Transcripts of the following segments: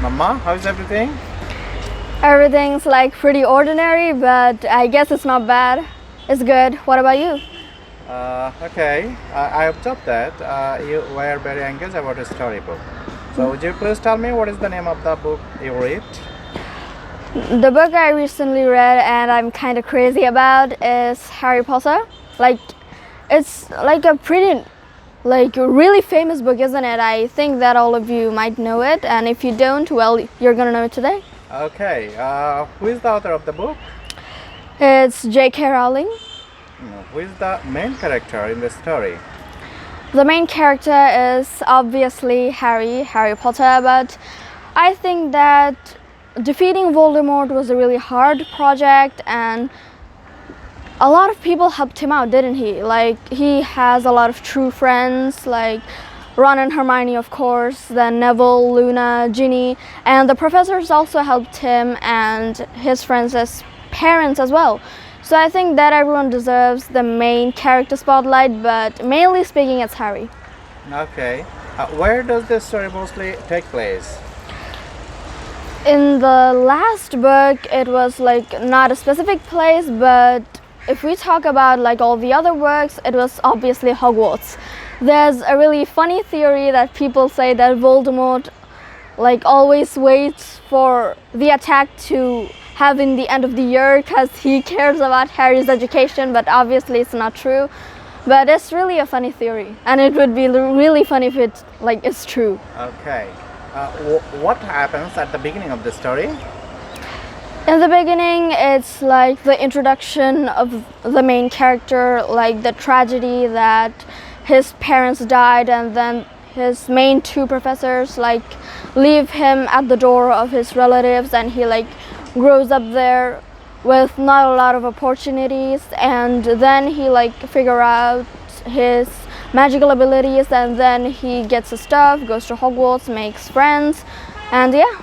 Mama, how's everything? Everything's like pretty ordinary, but I guess it's not bad. It's good. What about you? Okay, I observed that you were very engaged about a storybook. So, would you please tell me what is the name of the book you read? The book I recently read and I'm kind of crazy about is Harry Potter. Like, it's like a pretty, like really famous book, isn't it? I think that all of you might know it, and if you don't, well, you're gonna know it today. Okay, who is the author of the book? It's J.K. Rowling. Who is the main character in the story? The main character is obviously Harry Potter, but I think that defeating Voldemort was a really hard project and a lot of people helped him out, didn't he? Like, he has a lot of true friends, like Ron and Hermione, of course, then Neville, Luna, Ginny, and the professors also helped him and his friends as parents as well. So I think that everyone deserves the main character spotlight, but mainly speaking, it's Harry. Okay, where does this story mostly take place? In the last book, it was like not a specific place, but if we talk about like all the other works, it was obviously Hogwarts. There's a really funny theory that people say that Voldemort like always waits for the attack to have in the end of the year because he cares about Harry's education, but obviously it's not true. But it's really a funny theory, and it would be really funny if it like is true. Okay, what happens at the beginning of the story? In the beginning, it's like the introduction of the main character, like the tragedy that his parents died, and then his main two professors like leave him at the door of his relatives, and he like grows up there with not a lot of opportunities, and then he like figure out his magical abilities, and then he gets his stuff, goes to Hogwarts, makes friends, and yeah.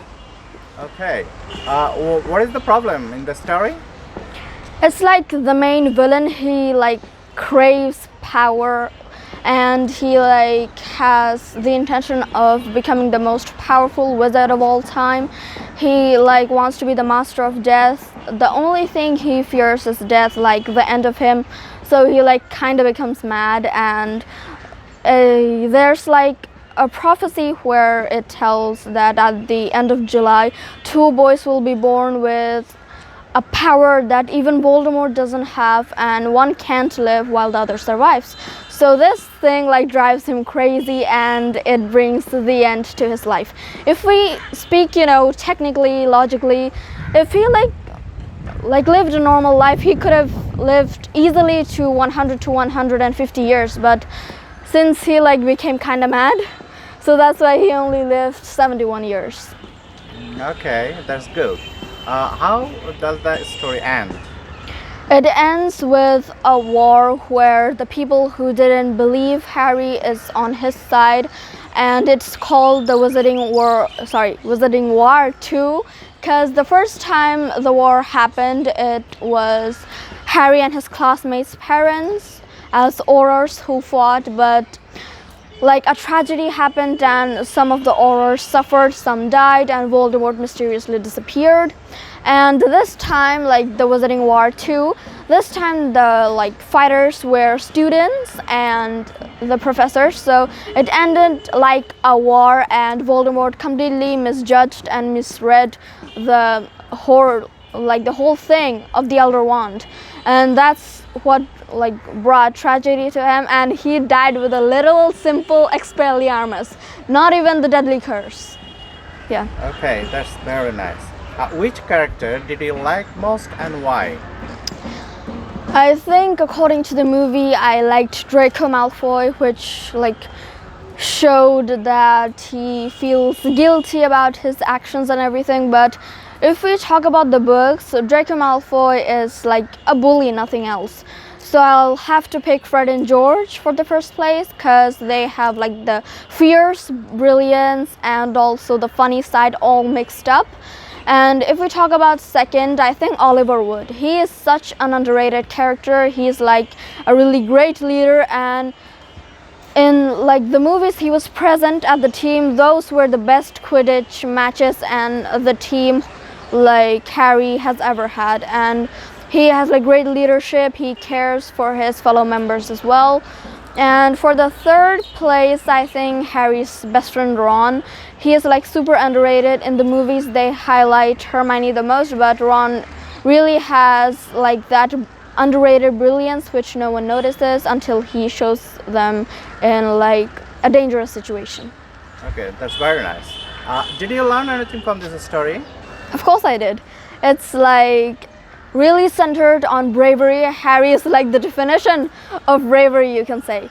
Okay, what is the problem in the story? It's like the main villain, he like craves power and he like has the intention of becoming the most powerful wizard of all time. He like wants to be the master of death. The only thing he fears is death, like the end of him. So he like kind of becomes mad, and there's like a prophecy where it tells that at the end of July, two boys will be born with a power that even Voldemort doesn't have, and one can't live while the other survives. So this thing like drives him crazy, and it brings the end to his life. If we speak, technically, logically, if he like lived a normal life, he could have lived easily to 100 to 150 years, but since he like became kind of mad, so that's why he only lived 71 years. Okay, that's good. How does the story end? It ends with a war where the people who didn't believe Harry is on his side, and it's called the Wizarding War 2, because the first time the war happened, it was Harry and his classmates' parents as Aurors who fought, but like a tragedy happened and some of the Aurors suffered, some died, and Voldemort mysteriously disappeared. And this time, like the Wizarding War 2, this time the like fighters were students and the professors, so it ended like a war, and Voldemort completely misjudged and misread the whole thing of the Elder Wand, and that's what like brought tragedy to him, and he died with a little simple Expelliarmus, not even the deadly curse. Yeah. Okay, that's very nice. Which character did you like most and why? I think according to the movie, I liked Draco Malfoy, which like showed that he feels guilty about his actions and everything. But if we talk about the books, Draco Malfoy is like a bully, nothing else. So I'll have to pick Fred and George for the first place, because they have like the fierce brilliance and also the funny side all mixed up. And if we talk about second, I think Oliver Wood. He is such an underrated character. He's like a really great leader, and in like the movies he was present at the team. Those were the best Quidditch matches and the team like Harry has ever had, and he has like great leadership. He cares for his fellow members as well. And for the third place, I think Harry's best friend Ron. He is like super underrated. In the movies they highlight Hermione the most, but Ron really has like that underrated brilliance which no one notices until he shows them in like a dangerous situation. Okay, that's very nice. Did you learn anything from this story? Of course I did. It's like really centered on bravery. Harry is like the definition of bravery, you can say.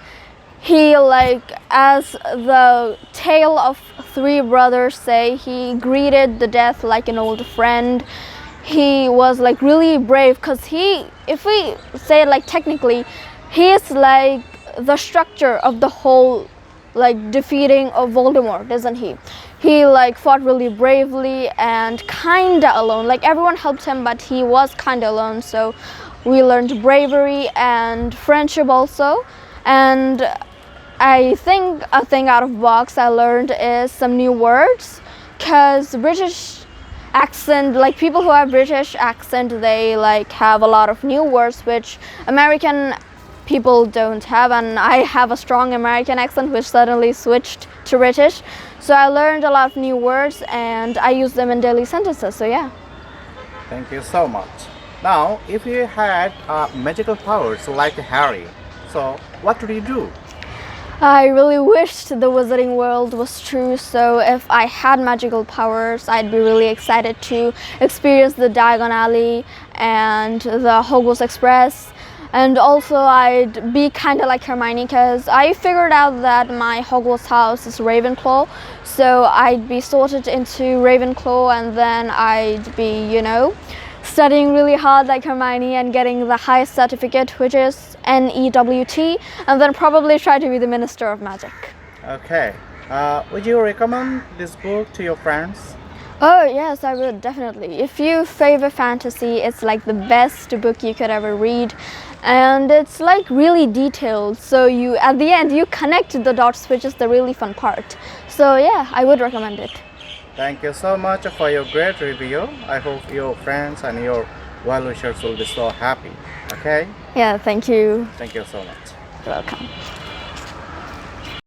He like, as the tale of three brothers say, he greeted the death like an old friend. He was like really brave because he, if we say it like technically, he is like the structure of the whole like defeating of Voldemort, isn't he? He like fought really bravely and kinda alone. Like everyone helped him, but he was kinda alone. So we learned bravery and friendship also. And I think a thing out of box I learned is some new words, because British accent, like people who have British accent, they like have a lot of new words which American people don't have, and I have a strong American accent which suddenly switched to British. So I learned a lot of new words and I use them in daily sentences. So yeah. Thank you so much. Now, if you had magical powers like Harry, so what would you do? I really wished the Wizarding World was true, so if I had magical powers, I'd be really excited to experience the Diagon Alley and the Hogwarts Express. And also I'd be kind of like Hermione, because I figured out that my Hogwarts house is Ravenclaw, so I'd be sorted into Ravenclaw, and then I'd be, you know, studying really hard like Hermione and getting the highest certificate, which is NEWT, and then probably try to be the Minister of Magic. Okay. Would you recommend this book to your friends? Oh yes, I would definitely. If you favor fantasy, it's like the best book you could ever read, and it's like really detailed, so you at the end you connect the dots, which is the really fun part. So yeah, I would recommend it. Thank you so much for your great review. I hope your friends and your well-wishers will be so happy. Okay? Yeah, thank you. Thank you so much. You're welcome.